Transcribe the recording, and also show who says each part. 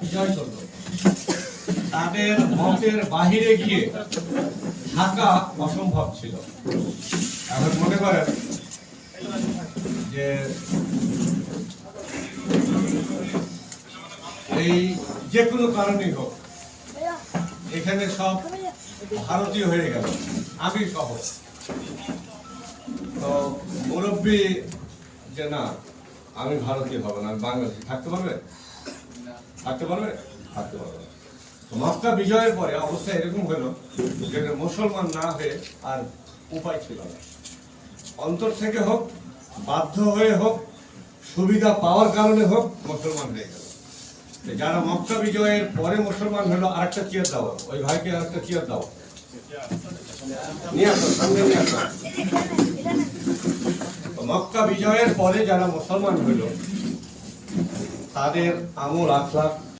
Speaker 1: বিজয় করল, তাদের মতের বাহিরে গিয়ে থাকা অসম্ভব ছিল। এখন মনে করেন যে এই যে কোনো কারণেই হোক এখানে সব ভারতীয় হয়ে গেল, আমি সহ। তো মুরব্বী যে না আমি ভারতীয় হব না, আমি বাংলাদেশি, থাকতে পারবে? থাকতে পারবে? থাকতে পারবে না। মক্কা বিজয়ের পরে অবস্থা এরকম হলো যে মুসলমান না হয়ে আর উপায় ছিল না। অন্তর থেকে হোক, বাধ্য হয়ে হোক, সুবিধা পাওয়ার কারণে হোক, মুসলমান হয়ে গেল। যারা মক্কা বিজয়ের পরে মুসলমান হলো, আরেকটা চেয়ার দাও, ওই ভাইকে আরেকটা চেয়ার দাও, নিয়ে আসো, সামনে নিয়ে আসো। মক্কা বিজয়ের পরে যারা মুসলমান হলো তাদের আমল আখলাক